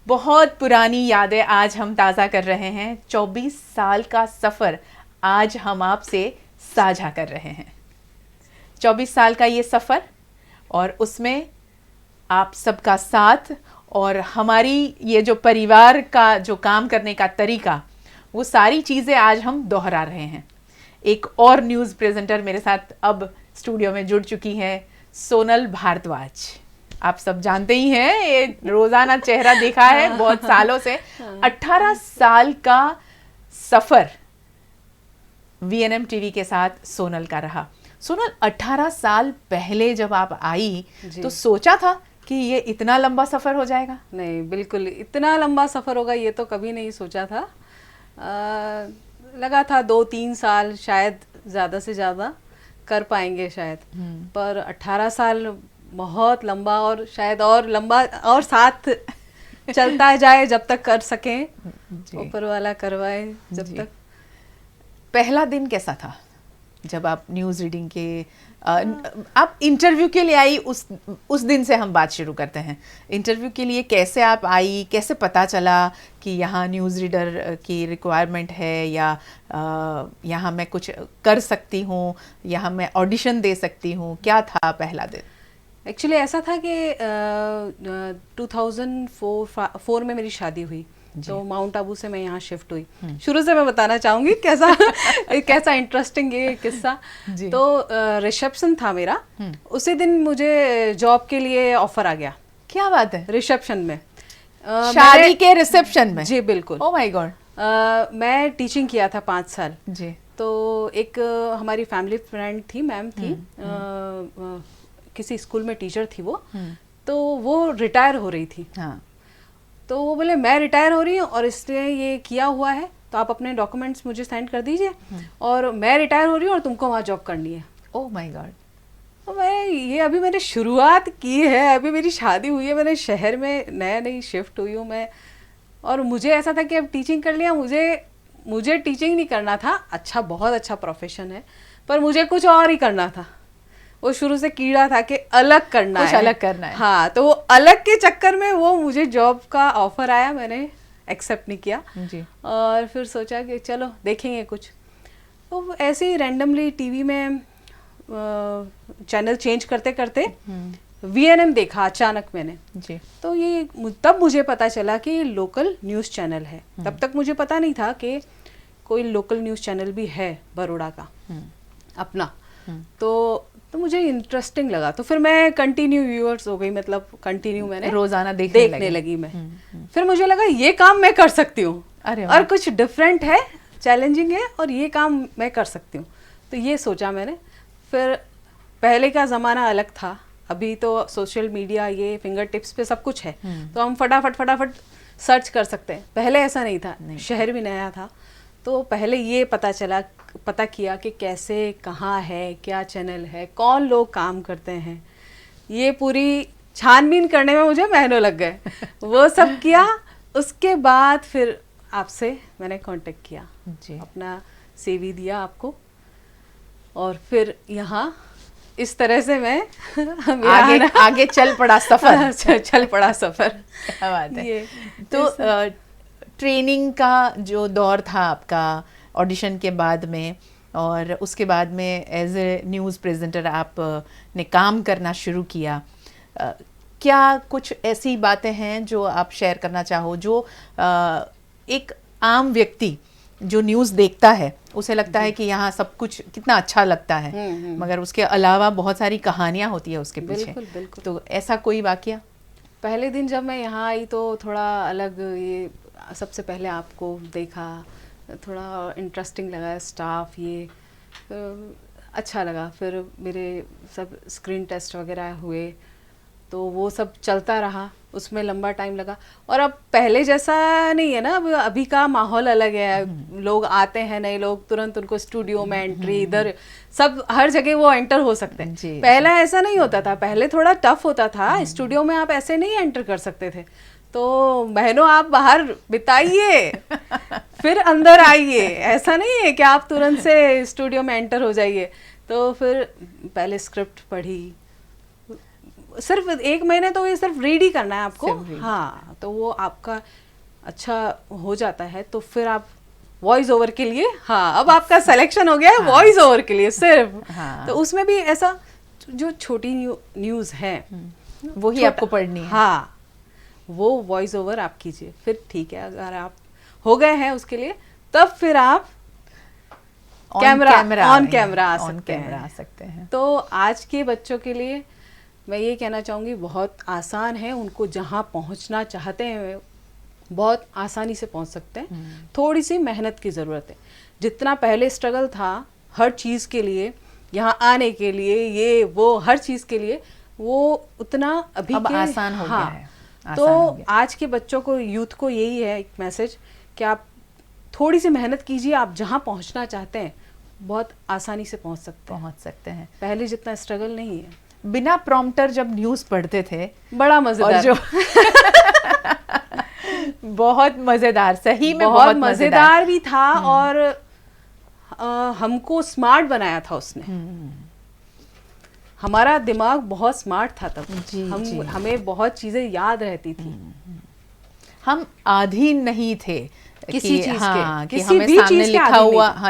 बहुत पुरानी यादें आज हम ताज़ा कर रहे हैं। 24 साल का सफ़र आज हम आपसे साझा कर रहे हैं। 24 साल का ये सफ़र और उसमें आप सबका साथ और हमारी ये जो परिवार का जो काम करने का तरीका, वो सारी चीज़ें आज हम दोहरा रहे हैं। एक और न्यूज़ प्रेजेंटर मेरे साथ अब स्टूडियो में जुड़ चुकी हैं, सोनल भारद्वाज। आप सब जानते ही हैं, ये रोजाना चेहरा देखा है बहुत सालों से। 18 साल का सफर वीएनएम टीवी के साथ सोनल का रहा। सोनल, 18 साल पहले जब आप आई तो सोचा था कि ये इतना लंबा सफर हो जाएगा? नहीं, बिल्कुल इतना लंबा सफर होगा ये तो कभी नहीं सोचा था। लगा था 2-3 साल शायद ज़्यादा से ज़्यादा कर पाएंगे शायद, पर 18 साल बहुत लंबा, और शायद और लंबा और साथ चलता जाए जब तक कर सकें, ऊपर वाला करवाए जब तक। पहला दिन कैसा था जब आप न्यूज़ रीडिंग के आप इंटरव्यू के लिए आई? उस दिन से हम बात शुरू करते हैं। इंटरव्यू के लिए कैसे आप आई, कैसे पता चला कि यहाँ न्यूज़ रीडर की रिक्वायरमेंट है, या यहाँ मैं कुछ कर सकती हूँ, यहाँ मैं ऑडिशन दे सकती हूँ? क्या था पहला दिन? एक्चुअली ऐसा था कि 2004 में मेरी शादी हुई, तो माउंट आबू से मैं यहाँ शिफ्ट हुई। शुरू से मैं बताना चाहूँगी कैसा इंटरेस्टिंग ये किस्सा। तो रिसेप्शन था मेरा, उसी दिन मुझे जॉब के लिए ऑफर आ गया। क्या बात है! रिसेप्शन में, शादी के रिसेप्शन में? जी बिल्कुल। Oh my God. मैं टीचिंग किया था 5 साल जी। तो एक हमारी फैमिली फ्रेंड थी, मैम थी, किसी स्कूल में टीचर थी वो, तो वो रिटायर हो रही थी। हाँ। तो वो बोले मैं रिटायर हो रही हूँ और इसने ये किया हुआ है, तो आप अपने डॉक्यूमेंट्स मुझे सेंड कर दीजिए, और मैं रिटायर हो रही हूँ और तुमको वहाँ जॉब करनी है। Oh my God. तो मैंने शुरुआत की है, अभी मेरी शादी हुई है, मैंने शहर में नई शिफ्ट हुई हूँ मैं, और मुझे ऐसा था कि अब टीचिंग कर लिया, मुझे टीचिंग नहीं करना था। अच्छा, बहुत अच्छा प्रोफेशन है, पर मुझे कुछ और ही करना था। वो शुरू से कीड़ा था कि अलग करना है, कुछ अलग करना है। हाँ, तो वो अलग के चक्कर में वो मुझे जॉब का ऑफर आया, मैंने एक्सेप्ट नहीं किया जी। और फिर सोचा कि चलो देखेंगे कुछ। तो ऐसे ही रैंडमली टीवी में चैनल चेंज करते करते वीएनएम देखा अचानक मैंने जी। तो ये तब मुझे पता चला कि लोकल न्यूज़ चैनल है। तब तक मुझे पता नहीं था कि कोई लोकल न्यूज़ चैनल भी है बड़ौदा का अपना। तो मुझे इंटरेस्टिंग लगा, तो फिर मैं कंटिन्यू व्यूअर्स हो गई, मतलब कंटिन्यू मैंने रोजाना देखने लगी मैं। फिर मुझे लगा ये काम मैं कर सकती हूँ, और कुछ डिफरेंट है, चैलेंजिंग है, और ये काम मैं कर सकती हूँ। तो ये सोचा मैंने। फिर पहले का ज़माना अलग था, अभी तो सोशल मीडिया ये फिंगर टिप्स पे सब कुछ है, तो हम फटाफट सर्च कर सकते हैं। पहले ऐसा नहीं था, शहर भी नया था, तो पहले ये पता किया कि कैसे, कहाँ है, क्या चैनल है, कौन लोग काम करते हैं, ये पूरी छानबीन करने में मुझे महीनों लग गए। वो सब किया, उसके बाद फिर आपसे मैंने कांटेक्ट किया जी। अपना CV दिया आपको, और फिर यहाँ इस तरह से मैं आगे चल पड़ा सफर। चल पड़ा सफर। क्या बात है। तो ट्रेनिंग का जो दौर था आपका ऑडिशन के बाद में, और उसके बाद में एज ए न्यूज़ प्रेजेंटर आप ने काम करना शुरू किया, क्या कुछ ऐसी बातें हैं जो आप शेयर करना चाहो, जो एक आम व्यक्ति जो न्यूज़ देखता है उसे लगता है कि यहाँ सब कुछ कितना अच्छा लगता है, मगर उसके अलावा बहुत सारी कहानियाँ होती है उसके पीछे। बिल्कुल। तो ऐसा कोई वाकया? पहले दिन जब मैं यहाँ आई तो थोड़ा अलग, ये सबसे पहले आपको देखा, थोड़ा इंटरेस्टिंग लगा, स्टाफ ये अच्छा लगा। फिर मेरे सब स्क्रीन टेस्ट वगैरह हुए, तो वो सब चलता रहा, उसमें लंबा टाइम लगा। और अब पहले जैसा नहीं है ना, अब अभी का माहौल अलग है। लोग आते हैं, नए लोग, तुरंत उनको स्टूडियो में एंट्री, इधर सब हर जगह वो एंटर हो सकते हैं। पहले ऐसा नहीं होता था, पहले थोड़ा टफ होता था, स्टूडियो में आप ऐसे नहीं एंटर कर सकते थे। तो महीनों आप बाहर बिताइए फिर अंदर आइए, ऐसा नहीं है कि आप तुरंत से स्टूडियो में एंटर हो जाइए। तो फिर पहले स्क्रिप्ट पढ़ी, सिर्फ 1 महीने तो ये सिर्फ रीड ही करना है आपको। सिर्फ read। हाँ, तो वो आपका अच्छा हो जाता है, तो फिर आप वॉइस ओवर के लिए, हाँ अब आपका सिलेक्शन हो गया है वॉइस ओवर के लिए सिर्फ। हाँ। तो उसमें भी ऐसा जो छोटी न्यूज़ है वही आपको पढ़नी है। हाँ, वो वॉइस ओवर आप कीजिए, फिर ठीक है। अगर आप हो गए हैं उसके लिए, तब फिर आप ऑन कैमरा आ सकते हैं। तो आज के बच्चों के लिए मैं ये कहना चाहूँगी, बहुत आसान है, उनको जहाँ पहुँचना चाहते हैं बहुत आसानी से पहुँच सकते हैं। थोड़ी सी मेहनत की ज़रूरत है। जितना पहले स्ट्रगल था हर चीज़ के लिए, यहाँ आने के लिए, ये वो हर चीज़ के लिए, वो उतना अभी अब के आसान हो गया है। तो आज के बच्चों को, यूथ को यही है एक मैसेज कि आप थोड़ी सी मेहनत कीजिए, आप जहाँ पहुँचना चाहते हैं बहुत आसानी से पहुँच सकते हैं। पहले जितना स्ट्रगल नहीं है। बिना प्रॉम्प्टर जब न्यूज़ पढ़ते थे, बड़ा मजेदार, जो बहुत मजेदार, सही में बहुत मजेदार भी था। और हमको स्मार्ट बनाया था उसने। हमारा दिमाग बहुत स्मार्ट था तब। हमें बहुत चीजें याद रहती थी। हम अधीन नहीं थे किसी चीज हाँ, के, कि हमें सामने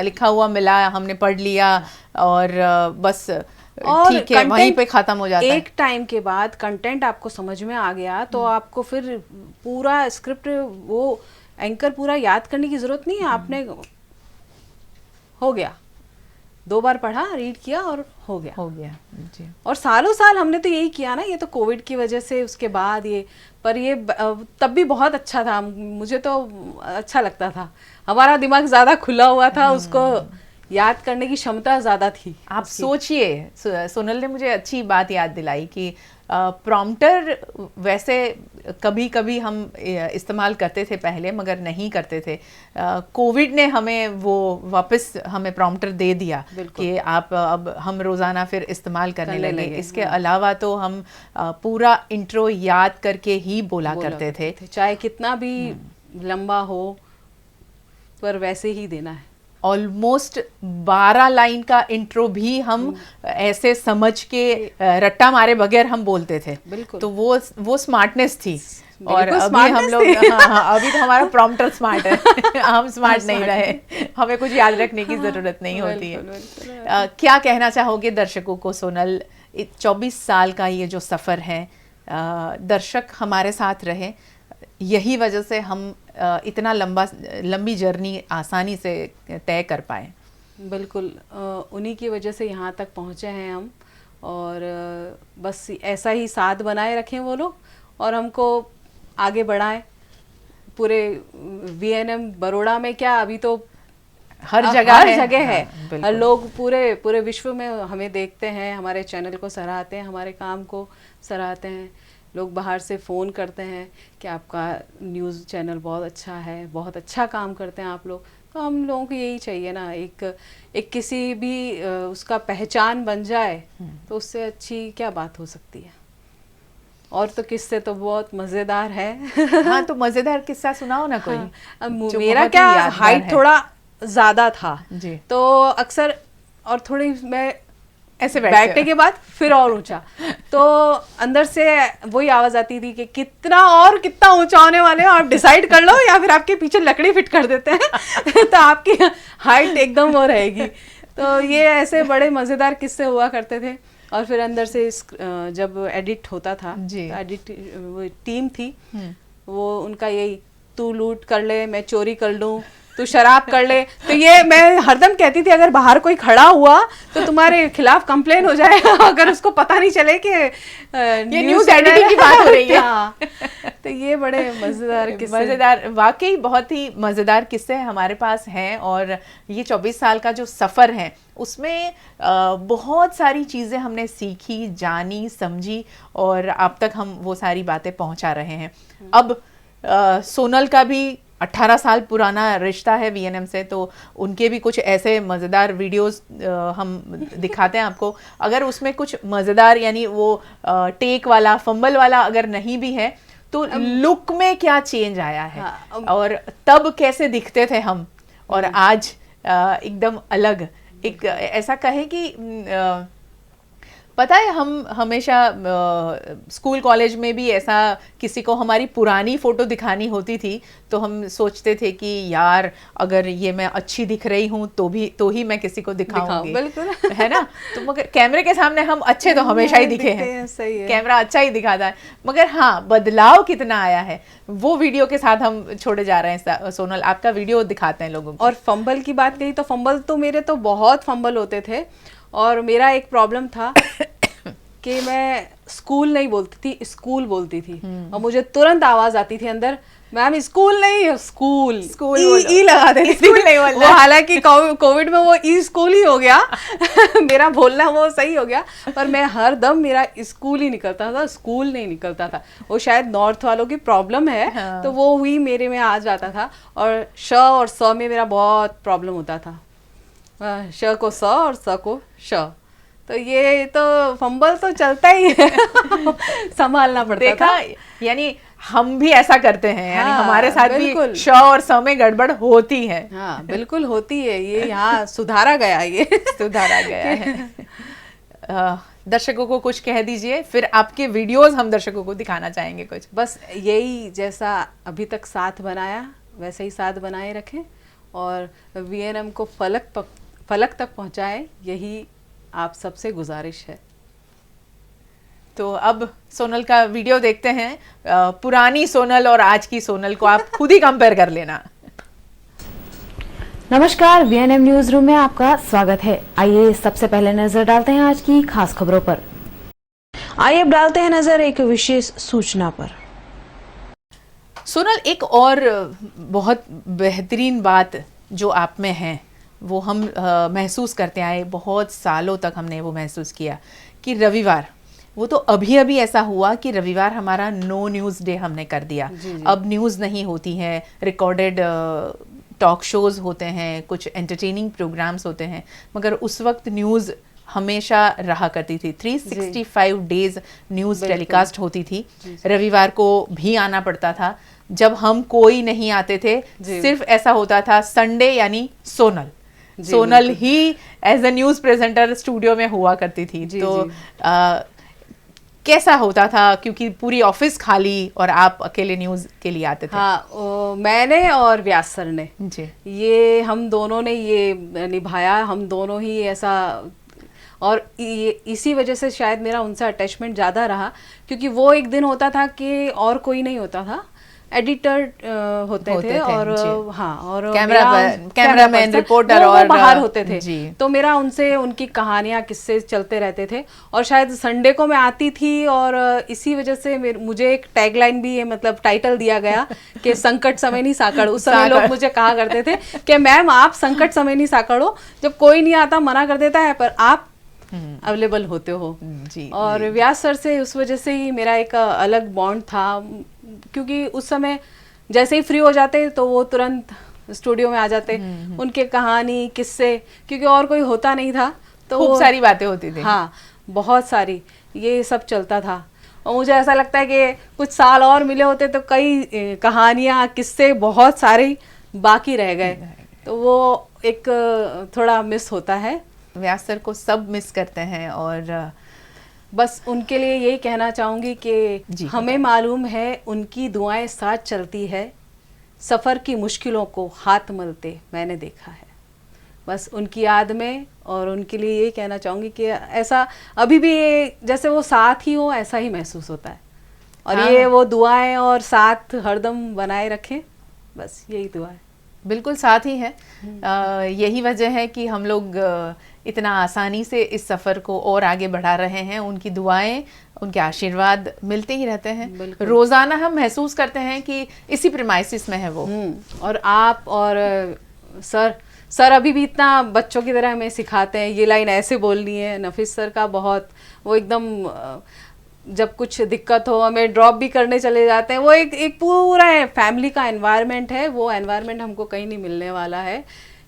लिखा हुआ मिला, हमने पढ़ लिया और बस ठीक है वहीं पे खत्म हो जाता है। एक टाइम के बाद कंटेंट आपको समझ में आ गया तो आपको फिर पूरा स्क्रिप्ट, वो एंकर पूरा याद करने की जरूरत नहीं है। आपने हो गया, 2 बार पढ़ा, रीड किया और हो गया जी। और सालों साल हमने तो यही किया ना। ये तो कोविड की वजह से उसके बाद ये, पर ये तब भी बहुत अच्छा था। मुझे तो अच्छा लगता था। हमारा दिमाग ज़्यादा खुला हुआ था, उसको याद करने की क्षमता ज़्यादा थी। आप सोचिए, सोनल ने मुझे अच्छी बात याद दिलाई कि प्रॉम्प्टर वैसे कभी कभी हम इस्तेमाल करते थे पहले, मगर नहीं करते थे। कोविड ने हमें वो वापस हमें प्रॉम्प्टर दे दिया कि आप अब हम रोज़ाना फिर इस्तेमाल करने लगे। इसके अलावा तो हम पूरा इंट्रो याद करके ही बोला करते थे, चाहे कितना भी लंबा हो, पर वैसे ही देना है। ऑलमोस्ट 12 लाइन का इंट्रो भी हम ऐसे समझ के रट्टा मारे बगैर हम बोलते थे। तो वो स्मार्टनेस थी। और अभी हम लोग अभी तो हमारा प्रॉम्प्टर स्मार्ट है। हम स्मार्ट नहीं रहे, हमें कुछ याद रखने की जरूरत नहीं होती है। क्या कहना चाहोगे दर्शकों को सोनल? 24 साल का ये जो सफ़र है, दर्शक हमारे साथ रहे, यही वजह से हम इतना लंबी जर्नी आसानी से तय कर पाए। बिल्कुल, उन्हीं की वजह से यहाँ तक पहुँचे हैं हम। और बस ऐसा ही साथ बनाए रखें वो लोग और हमको आगे बढ़ाएं। पूरे VNM बड़ौदा में क्या, अभी तो हर जगह है। हर लोग पूरे विश्व में हमें देखते हैं, हमारे चैनल को सराहते हैं, हमारे काम को सराहते हैं। लोग बाहर से फ़ोन करते हैं कि आपका न्यूज़ चैनल बहुत अच्छा है, बहुत अच्छा काम करते हैं आप लोग। तो हम लोगों को यही चाहिए ना, एक किसी भी उसका पहचान बन जाए, तो उससे अच्छी क्या बात हो सकती है। और तो किस्से तो बहुत मज़ेदार है। हाँ, तो मज़ेदार किस्सा सुनाओ ना कोई। हाँ, मेरा क्या, हाइट थोड़ा ज़्यादा था जी, तो अक्सर और थोड़ी मैं ऐसे बैठने के बाद फिर और ऊंचा, तो अंदर से वही आवाज आती थी कि कितना ऊंचा होने वाले हो, आप डिसाइड कर लो या फिर आपके पीछे लकड़ी फिट कर देते हैं तो आपकी हाइट एकदम वो रहेगी। तो ये ऐसे बड़े मज़ेदार किस्से हुआ करते थे। और फिर अंदर से जब एडिट होता था, तो एडिट टीम थी, वो उनका यही, तू लूट कर ले, मैं चोरी कर लूँ, तू शराब कर ले। तो ये मैं हरदम कहती थी, अगर बाहर कोई खड़ा हुआ तो तुम्हारे खिलाफ कंप्लेन हो जाएगा अगर उसको पता नहीं चले कि ये न्यूज़ एडिटिंग की बात हो रही है। हाँ, तो ये बड़े मज़ेदार, वाकई बहुत ही मज़ेदार किस्से हमारे पास हैं। और ये 24 साल का जो सफ़र है उसमें बहुत सारी चीज़ें हमने सीखी, जानी, समझी और अब तक हम वो सारी बातें पहुंचा रहे हैं। अब सोनल का भी 18 साल पुराना रिश्ता है VNM से, तो उनके भी कुछ ऐसे मज़ेदार वीडियोस हम दिखाते हैं आपको। अगर उसमें कुछ मज़ेदार, यानी वो टेक वाला, फंबल वाला अगर नहीं भी है, तो लुक में क्या चेंज आया है। हाँ, और तब कैसे दिखते थे हम और आज एकदम अलग। एक ऐसा कहे कि पता है हम हमेशा स्कूल कॉलेज में भी ऐसा किसी को हमारी पुरानी फोटो दिखानी होती थी तो हम सोचते थे कि यार अगर ये मैं अच्छी दिख रही हूँ तो ही मैं किसी को दिखाऊंगी, बिल्कुल है ना। तो मगर कैमरे के सामने हम अच्छे तो हमेशा ही दिखे हैं, सही है। कैमरा अच्छा ही दिखाता है, मगर हाँ बदलाव कितना आया है वो वीडियो के साथ हम छोड़े जा रहे हैं। सोनल आपका वीडियो दिखाते हैं लोगों को। और फंबल की बात कही तो फंबल तो मेरे तो बहुत फंबल होते थे, और मेरा एक प्रॉब्लम था कि मैं स्कूल नहीं बोलती थी, स्कूल बोलती थी, और मुझे तुरंत आवाज आती थी अंदर, मैम स्कूल नहीं स्कूल, ई लगा देती थी। वो हालांकि कोविड में वो ई स्कूल ही हो गया मेरा बोलना वो सही हो गया, पर मैं हर दम मेरा स्कूल ही निकलता था, स्कूल नहीं निकलता था। वो शायद नॉर्थ वालों की प्रॉब्लम है, हाँ। तो वो हुई मेरे में आ जाता था। और श और स में मेरा बहुत प्रॉब्लम होता था, श को स और स को श, तो ये तो फंबल तो चलता ही है संभालना पड़ता देखा था। यानी हम भी ऐसा करते हैं, यानी हाँ, हमारे साथ भी श और स में गड़बड़ होती है। हाँ बिल्कुल होती है, ये यहाँ सुधारा गया, ये सुधारा गया है। दर्शकों को कुछ कह दीजिए, फिर आपके वीडियोस हम दर्शकों को दिखाना चाहेंगे कुछ। बस यही, जैसा अभी तक साथ बनाया वैसे ही साथ बनाए रखें, और वीएनएम को फलक तक पहुँचाएं, यही आप सबसे गुजारिश है। तो अब सोनल का वीडियो देखते हैं। पुरानी सोनल और आज की सोनल को आप खुद ही कंपेयर कर लेना। नमस्कार, वीएनएम न्यूज रूम में आपका स्वागत है। आइए सबसे पहले नजर डालते हैं आज की खास खबरों पर। आइए अब डालते हैं नजर एक विशेष सूचना पर। सोनल, एक और बहुत बेहतरीन बात जो आप में है वो हम महसूस करते आए, बहुत सालों तक हमने वो महसूस किया कि रविवार, वो तो अभी अभी ऐसा हुआ कि रविवार हमारा नो न्यूज़ डे हमने कर दिया। अब न्यूज़ नहीं होती है, रिकॉर्डेड टॉक शोज़ होते हैं, कुछ एंटरटेनिंग प्रोग्राम्स होते हैं, मगर उस वक्त न्यूज़ हमेशा रहा करती थी। 365 डेज न्यूज़ टेलीकास्ट होती थी, रविवार को भी आना पड़ता था। जब हम कोई नहीं आते थे, सिर्फ ऐसा होता था संडे यानी सोनल ही as a news presenter studio में हुआ करती थी। तो कैसा होता था, क्योंकि पूरी ऑफिस खाली और आप अकेले न्यूज़ के लिए आते थे? हाँ, मैंने और व्यास सर ने जी, ये हम दोनों ने ये निभाया, हम दोनों ही ऐसा, और इसी वजह से शायद मेरा उनसे अटैचमेंट ज़्यादा रहा, क्योंकि वो एक दिन होता था कि और कोई नहीं होता था, एडिटर होते थे और हाँ, और कैमरामैन, रिपोर्टर और बाहर होते थे। तो मेरा उनसे उनकी कहानियां, किस्से चलते रहते थे, और शायद संडे को मैं आती थी, और इसी वजह से मुझे एक टैगलाइन भी, मतलब टाइटल दिया गया कि संकट समय नहीं साकड़। उस समय लोग मुझे कहा करते थे कि मैम आप संकट समय नहीं साकड़ हो, जब कोई नहीं आता मना कर देता है, पर आप अवेलेबल होते हो। जी, और व्यास सर से उस वजह से ही मेरा एक अलग बॉन्ड था, क्योंकि उस समय जैसे ही फ्री हो जाते तो वो तुरंत स्टूडियो में आ जाते, उनके कहानी, किस्से, क्योंकि और कोई होता नहीं था, तो खूब सारी बातें होती थी। हाँ, बहुत सारी, ये सब चलता था। और मुझे ऐसा लगता है कि कुछ साल और मिले होते तो कई कहानियाँ, किस्से बहुत सारे बाकी रह गए, तो वो एक थोड़ा मिस होता है। व्यास सर को सब मिस करते हैं, और बस उनके लिए यही कहना चाहूँगी कि हमें मालूम है उनकी दुआएं साथ चलती है, सफ़र की मुश्किलों को हाथ मलते मैंने देखा है। बस उनकी याद में, और उनके लिए यही कहना चाहूँगी कि ऐसा अभी भी जैसे वो साथ ही हो, ऐसा ही महसूस होता है, और हाँ, ये वो दुआएं और साथ हरदम बनाए रखें, बस यही दुआ है। बिल्कुल साथ ही है। यही वजह है कि हम लोग इतना आसानी से इस सफ़र को और आगे बढ़ा रहे हैं। उनकी दुआएं, उनके आशीर्वाद मिलते ही रहते हैं, रोज़ाना हम महसूस करते हैं कि इसी प्रेमाइसिस में है वो। और आप और सर अभी भी इतना बच्चों की तरह हमें सिखाते हैं, ये लाइन ऐसे बोलनी है। नफीस सर का बहुत, वो एकदम जब कुछ दिक्कत हो हमें ड्रॉप भी करने चले जाते हैं। वो एक पूरा फैमिली का एनवायरनमेंट है, वो एनवायरनमेंट हमको कहीं नहीं मिलने वाला है।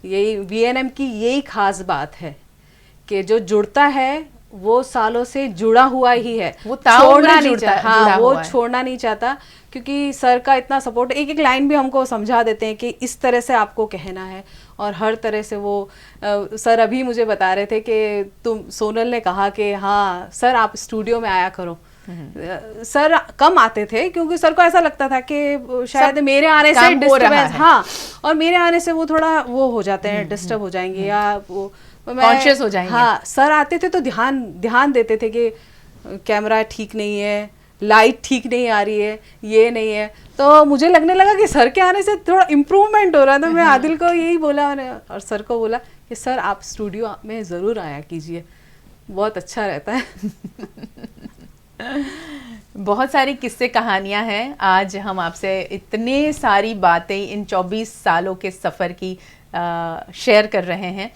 यही वीएनएम की यही खास बात है कि जो जुड़ता है वो सालों से जुड़ा हुआ ही है, वो ताउम्र छोड़ना नहीं जुड़ा चाहता। हाँ, वो हुआ है। छोड़ना नहीं चाहता, क्योंकि सर का इतना सपोर्ट, एक एक लाइन भी हमको समझा देते हैं कि इस तरह से आपको कहना है, और हर तरह से वो सर अभी मुझे बता रहे थे कि सोनल ने कहा कि हाँ सर आप स्टूडियो में आया करो। सर कम आते थे क्योंकि सर को ऐसा लगता था कि शायद मेरे आने से डिस्टर्बेंस, हाँ, और मेरे आने से वो थोड़ा वो हो जाते हैं, डिस्टर्ब हो जाएंगे या वो कॉन्शियस हो जाएंगे। हाँ, सर आते थे तो ध्यान देते थे कि कैमरा ठीक नहीं है, लाइट ठीक नहीं आ रही है, ये नहीं है। तो मुझे लगने लगा कि सर के आने से थोड़ा इम्प्रूवमेंट हो रहा है। तो मैं आदिल को यही बोला और सर को बोला कि सर आप स्टूडियो में ज़रूर आया कीजिए, बहुत अच्छा रहता है। बहुत सारी किस्से कहानियां हैं। आज हम आपसे इतने सारी बातें इन 24 सालों के सफ़र की शेयर कर रहे हैं।